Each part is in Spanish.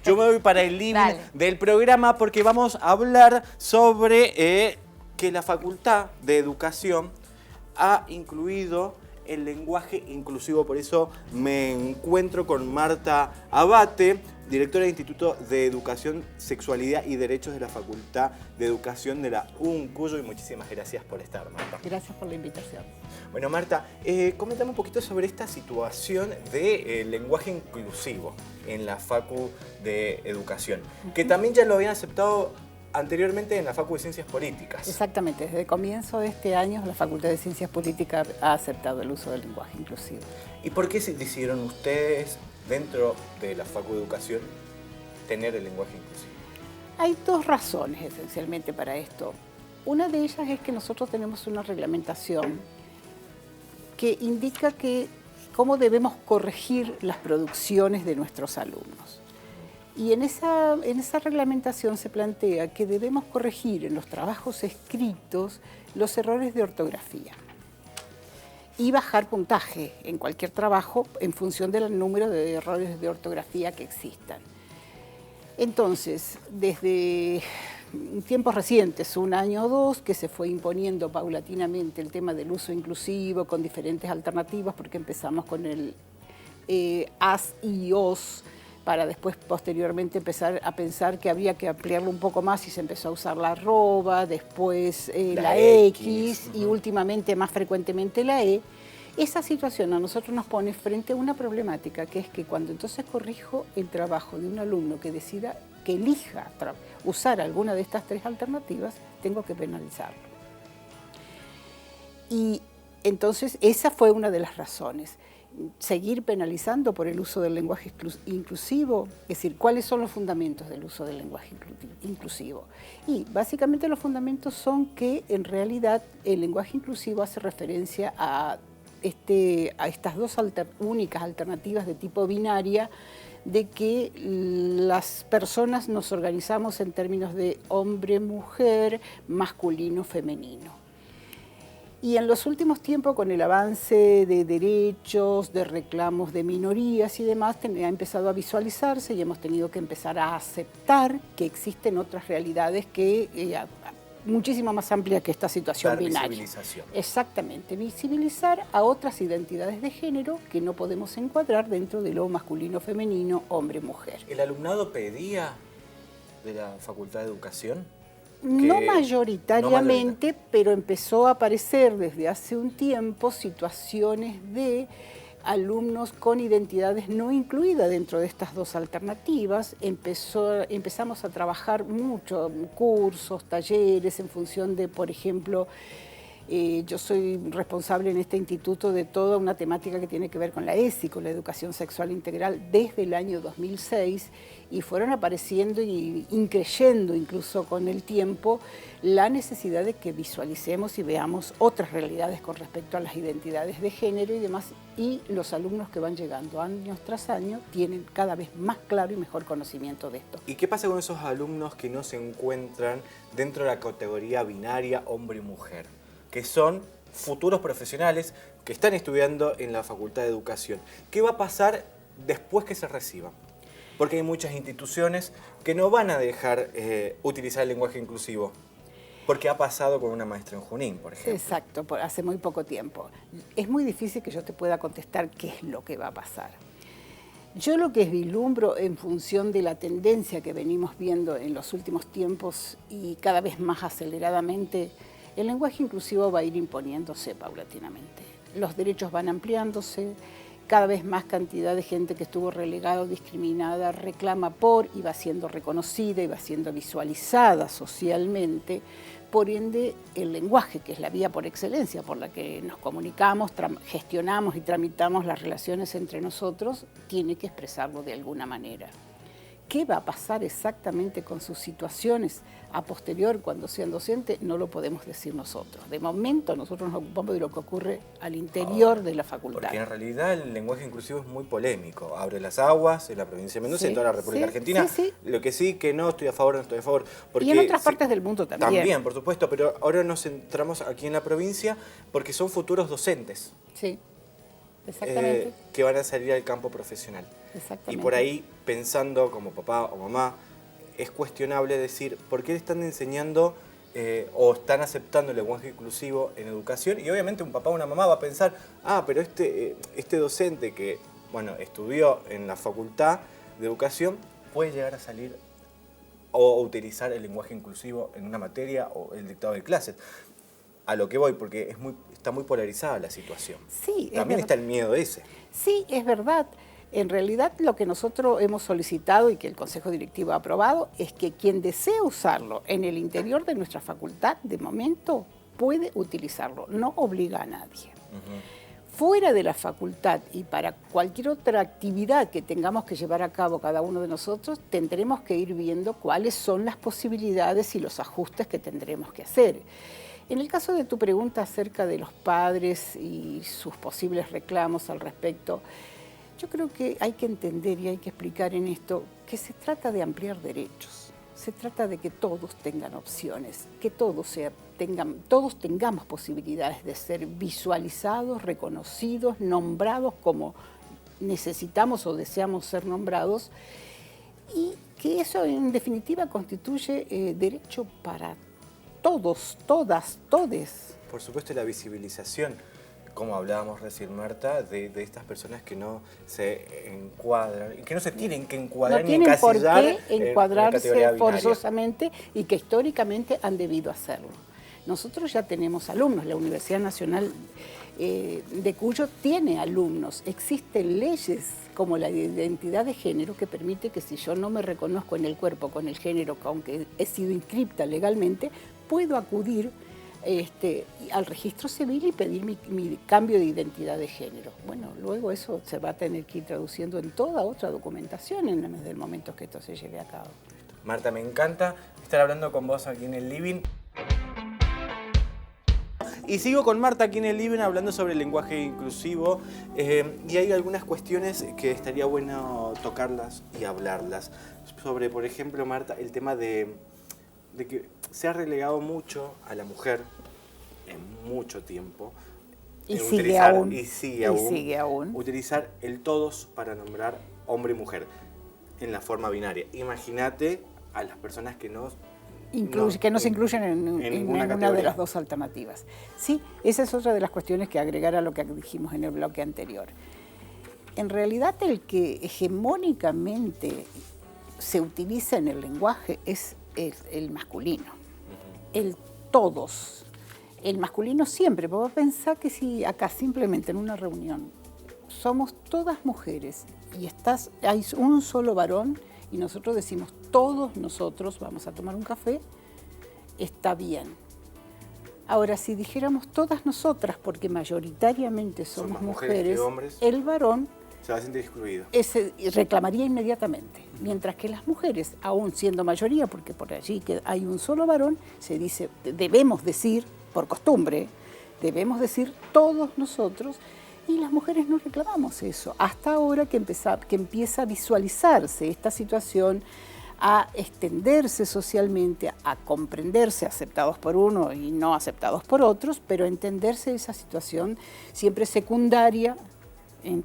Yo me voy para el living del programa porque vamos a hablar sobre que la Facultad de Educación ha incluido el lenguaje inclusivo. Por eso me encuentro con Marta Abate, directora del Instituto de Educación, Sexualidad y Derechos de la Facultad de Educación de la UNCUYO. Y muchísimas gracias por estar, Marta. Gracias por la invitación. Bueno, Marta, coméntame un poquito sobre esta situación de lenguaje inclusivo en la Facu de Educación, que también ya lo habían aceptado anteriormente en la Facu de Ciencias Políticas. Exactamente, desde el comienzo de este año la Facultad de Ciencias Políticas ha aceptado el uso del lenguaje inclusivo. ¿Y por qué se decidieron ustedes, dentro de la Facu de Educación, tener el lenguaje inclusivo? Hay dos razones esencialmente para esto. Una de ellas es que nosotros tenemos una reglamentación que indica cómo debemos corregir las producciones de nuestros alumnos. Y en esa reglamentación se plantea que debemos corregir en los trabajos escritos los errores de ortografía y bajar puntaje en cualquier trabajo en función del número de errores de ortografía que existan. Entonces, desde tiempos recientes, un año o dos, que se fue imponiendo paulatinamente el tema del uso inclusivo con diferentes alternativas, porque empezamos con el as y os, para después posteriormente empezar a pensar que había que ampliarlo un poco más y se empezó a usar la arroba, después la X y últimamente más frecuentemente la E. Esa situación a nosotros nos pone frente a una problemática, que es que cuando entonces corrijo el trabajo de un alumno que decida, que elija usar alguna de estas tres alternativas, tengo que penalizarlo. Y entonces esa fue una de las razones. Seguir penalizando por el uso del lenguaje inclusivo, es decir, ¿cuáles son los fundamentos del uso del lenguaje inclusivo? Y básicamente los fundamentos son que en realidad el lenguaje inclusivo hace referencia a estas dos únicas alternativas de tipo binaria, de que las personas nos organizamos en términos de hombre-mujer, masculino-femenino. Y en los últimos tiempos, con el avance de derechos, de reclamos de minorías y demás, ha empezado a visualizarse y hemos tenido que empezar a aceptar que existen otras realidades muchísimo más amplias que esta situación binaria. Visibilización. Exactamente, visibilizar a otras identidades de género que no podemos encuadrar dentro de lo masculino-femenino, hombre-mujer. ¿El alumnado pedía de la Facultad de Educación? No mayoritariamente, pero empezó a aparecer desde hace un tiempo situaciones de alumnos con identidades no incluidas dentro de estas dos alternativas. Empezamos a trabajar mucho, cursos, talleres, en función de, por ejemplo, yo soy responsable en este instituto de toda una temática que tiene que ver con la ESI, con la educación sexual integral, desde el año 2006, y fueron apareciendo y increyendo incluso con el tiempo la necesidad de que visualicemos y veamos otras realidades con respecto a las identidades de género y demás, y los alumnos que van llegando año tras año tienen cada vez más claro y mejor conocimiento de esto. ¿Y qué pasa con esos alumnos que no se encuentran dentro de la categoría binaria hombre y mujer? Que son futuros profesionales que están estudiando en la Facultad de Educación. ¿Qué va a pasar después que se reciban? Porque hay muchas instituciones que no van a dejar utilizar el lenguaje inclusivo. Porque ha pasado con una maestra en Junín, por ejemplo. Exacto, hace muy poco tiempo. Es muy difícil que yo te pueda contestar qué es lo que va a pasar. Yo lo que vislumbro en función de la tendencia que venimos viendo en los últimos tiempos y cada vez más aceleradamente, el lenguaje inclusivo va a ir imponiéndose paulatinamente. Los derechos van ampliándose, cada vez más cantidad de gente que estuvo relegada o discriminada reclama por y va siendo reconocida y va siendo visualizada socialmente. Por ende, el lenguaje, que es la vía por excelencia por la que nos comunicamos, gestionamos y tramitamos las relaciones entre nosotros, tiene que expresarlo de alguna manera. ¿Qué va a pasar exactamente con sus situaciones a posterior cuando sean docentes? No lo podemos decir nosotros. De momento nosotros nos ocupamos de lo que ocurre al interior de la facultad. Porque en realidad el lenguaje inclusivo es muy polémico. Abre las aguas en la provincia de Mendoza y en toda la República Argentina. Lo que sí, que no estoy a favor, no estoy a favor. Porque y en otras partes del mundo también. También, por supuesto, pero ahora nos centramos aquí en la provincia porque son futuros docentes. Sí. Exactamente. Que van a salir al campo profesional. Exactamente. Y por ahí, pensando como papá o mamá, es cuestionable decir, ¿por qué le están enseñando o están aceptando el lenguaje inclusivo en educación? Y obviamente un papá o una mamá va a pensar, pero este docente que, bueno, estudió en la facultad de educación puede llegar a salir o utilizar el lenguaje inclusivo en una materia o el dictado de clases. A lo que voy, porque está muy polarizada la situación. Sí, también está el miedo ese. Sí, es verdad. En realidad lo que nosotros hemos solicitado y que el Consejo Directivo ha aprobado es que quien desee usarlo en el interior de nuestra facultad, de momento, puede utilizarlo, no obliga a nadie. Fuera de la facultad y para cualquier otra actividad que tengamos que llevar a cabo cada uno de nosotros, tendremos que ir viendo cuáles son las posibilidades y los ajustes que tendremos que hacer. En el caso de tu pregunta acerca de los padres y sus posibles reclamos al respecto, yo creo que hay que entender y hay que explicar en esto que se trata de ampliar derechos, se trata de que todos tengan opciones, que todos tengamos posibilidades de ser visualizados, reconocidos, nombrados como necesitamos o deseamos ser nombrados, y que eso en definitiva constituye derecho para todos, todas, todes. Por supuesto, la visibilización, como hablábamos recién, Marta, de estas personas que no se encuadran, y que no se tienen que encuadrar ni encasillar. No tienen por qué encuadrarse forzosamente y que históricamente han debido hacerlo. Nosotros ya tenemos alumnos, la Universidad Nacional de Cuyo tiene alumnos, existen leyes como la identidad de género que permite que si yo no me reconozco en el cuerpo con el género, aunque he sido inscripta legalmente, puedo acudir al registro civil y pedir mi cambio de identidad de género. Bueno, luego eso se va a tener que ir traduciendo en toda otra documentación en el momento que esto se lleve a cabo. Marta, me encanta estar hablando con vos aquí en el living. Y sigo con Marta aquí en el living hablando sobre el lenguaje inclusivo y hay algunas cuestiones que estaría bueno tocarlas y hablarlas. Sobre, por ejemplo, Marta, el tema de que se ha relegado mucho a la mujer en mucho tiempo. Y sigue aún. Y sigue aún. Utilizar el todos para nombrar hombre y mujer en la forma binaria. Imagínate a las personas que no se incluyen en ninguna de las dos alternativas. Sí, esa es otra de las cuestiones que agregar a lo que dijimos en el bloque anterior. En realidad, el que hegemónicamente se utiliza en el lenguaje es el masculino, el todos. El masculino siempre, vos pensás que si acá simplemente en una reunión somos todas mujeres y hay un solo varón y nosotros decimos todos nosotros vamos a tomar un café, está bien. Ahora, si dijéramos todas nosotras, porque mayoritariamente somos mujeres, el varón se va a sentir excluido. Reclamaría inmediatamente. Mientras que las mujeres, aún siendo mayoría, porque por allí que hay un solo varón, se dice, debemos decir, por costumbre, debemos decir todos nosotros, y las mujeres no reclamamos eso. Hasta ahora que empieza a visualizarse esta situación, a extenderse socialmente, a comprenderse, aceptados por uno y no aceptados por otros, pero entenderse esa situación siempre secundaria en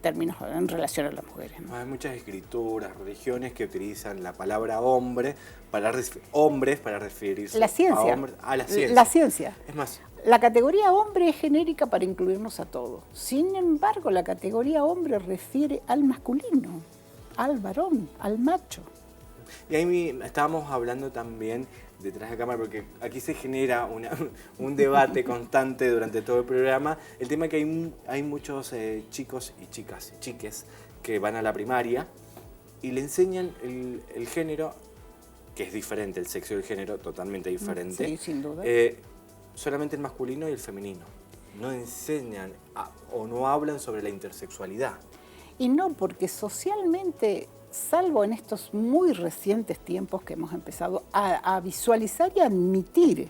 relación a las mujeres, ¿no? Hay muchas escrituras, religiones que utilizan la palabra hombres para referirse a hombres. A la ciencia. La ciencia. Es más, la categoría hombre es genérica para incluirnos a todos. Sin embargo, la categoría hombre refiere al masculino, al varón, al macho. Y ahí estábamos hablando también detrás de cámara, porque aquí se genera un debate constante durante todo el programa. El tema es que hay muchos chicos y chiques que van a la primaria y le enseñan el género, que es diferente, el sexo y el género, totalmente diferente. Sí, sin duda. Solamente el masculino y el femenino. No enseñan o no hablan sobre la intersexualidad. Y no, porque socialmente, salvo en estos muy recientes tiempos que hemos empezado a visualizar y a admitir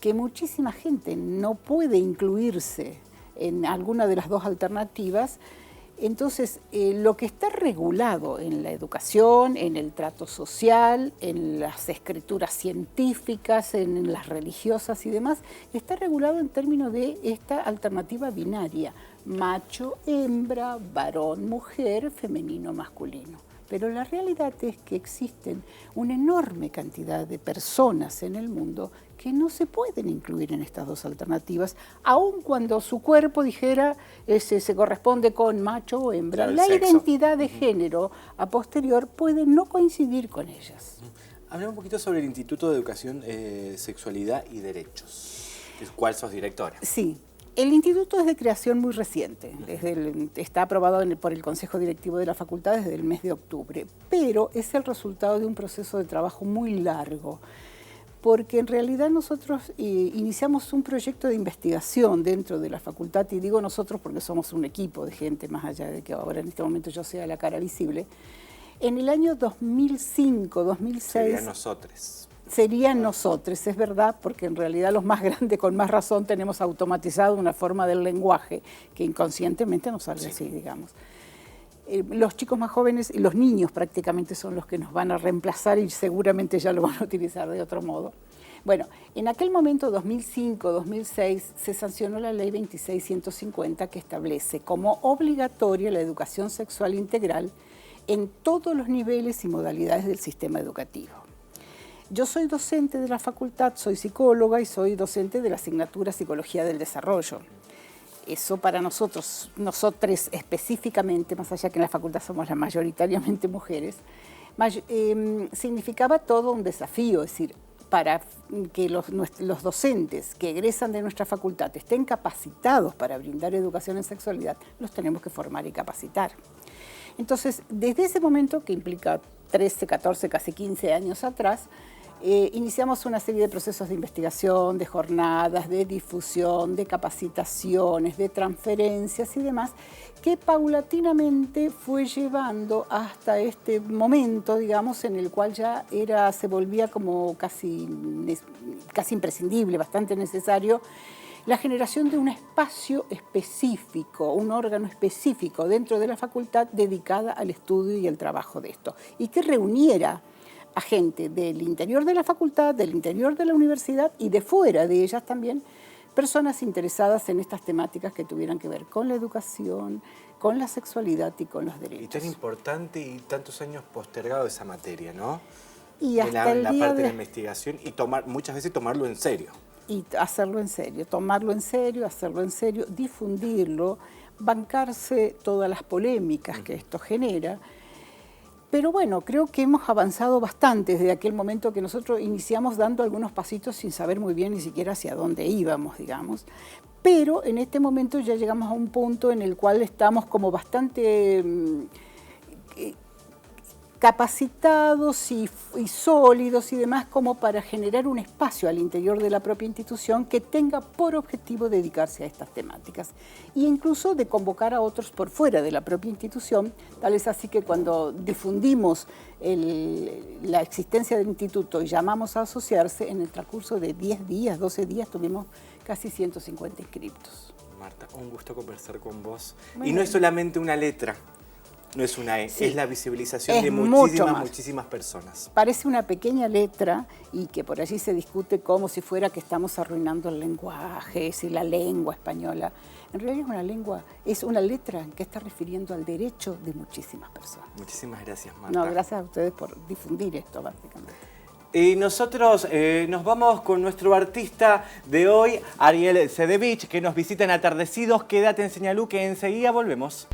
que muchísima gente no puede incluirse en alguna de las dos alternativas, entonces lo que está regulado en la educación, en el trato social, en las escrituras científicas, en las religiosas y demás, está regulado en términos de esta alternativa binaria, macho, hembra, varón, mujer, femenino, masculino. Pero la realidad es que existen una enorme cantidad de personas en el mundo que no se pueden incluir en estas dos alternativas, aun cuando su cuerpo dijera se corresponde con macho o hembra. Claro, la sexo. identidad de género a posterior puede no coincidir con ellas. Hablemos un poquito sobre el Instituto de Educación, Sexualidad y Derechos, del cual sos directora. Sí. El instituto es de creación muy reciente, está aprobado por el Consejo Directivo de la Facultad desde el mes de octubre, pero es el resultado de un proceso de trabajo muy largo, porque en realidad nosotros iniciamos un proyecto de investigación dentro de la facultad, y digo nosotros porque somos un equipo de gente, más allá de que ahora en este momento yo sea la cara visible. En el año 2005, 2006... Serían nosotros, es verdad, porque en realidad los más grandes con más razón tenemos automatizado una forma del lenguaje que inconscientemente nos sale así, digamos. Los chicos más jóvenes y los niños prácticamente son los que nos van a reemplazar y seguramente ya lo van a utilizar de otro modo. Bueno, en aquel momento, 2005-2006, se sancionó la ley 26150 que establece como obligatoria la educación sexual integral en todos los niveles y modalidades del sistema educativo. Yo soy docente de la facultad, soy psicóloga y soy docente de la asignatura Psicología del Desarrollo. Eso para nosotros específicamente, más allá que en la facultad somos mayoritariamente mujeres, significaba todo un desafío, es decir, para que los docentes que egresan de nuestra facultad estén capacitados para brindar educación en sexualidad, los tenemos que formar y capacitar. Entonces, desde ese momento, que implica 13, 14, casi 15 años atrás, iniciamos una serie de procesos de investigación, de jornadas, de difusión, de capacitaciones, de transferencias y demás, que paulatinamente fue llevando hasta este momento, digamos, en el cual ya se volvía como casi imprescindible, bastante necesario, la generación de un espacio específico, un órgano específico dentro de la facultad dedicada al estudio y al trabajo de esto, y que reuniera a gente del interior de la facultad, del interior de la universidad y de fuera de ellas también, personas interesadas en estas temáticas que tuvieran que ver con la educación, con la sexualidad y con los derechos. Y tan importante y tantos años postergado esa materia, ¿no? Y hasta la parte de la investigación y muchas veces tomarlo en serio. Y hacerlo en serio, tomarlo en serio, hacerlo en serio, difundirlo, bancarse todas las polémicas que esto genera. Pero bueno, creo que hemos avanzado bastante desde aquel momento que nosotros iniciamos dando algunos pasitos sin saber muy bien ni siquiera hacia dónde íbamos, digamos. Pero en este momento ya llegamos a un punto en el cual estamos como bastante capacitados y sólidos y demás como para generar un espacio al interior de la propia institución que tenga por objetivo dedicarse a estas temáticas e incluso de convocar a otros por fuera de la propia institución. Tal es así que cuando difundimos la existencia del instituto y llamamos a asociarse, en el transcurso de 10 días, 12 días, tuvimos casi 150 inscriptos. Marta, un gusto conversar con vos. Bueno, y no es solamente una letra. No es una E, sí, es la visibilización de muchísimas personas. Parece una pequeña letra y que por allí se discute como si fuera que estamos arruinando el lenguaje, si la lengua española. En realidad es una letra que está refiriendo al derecho de muchísimas personas. Muchísimas gracias, Marta. No, gracias a ustedes por difundir esto, básicamente. Y nosotros nos vamos con nuestro artista de hoy, Ariel Sedevich, que nos visita en Atardecidos. Quédate en Señalú, que enseguida volvemos.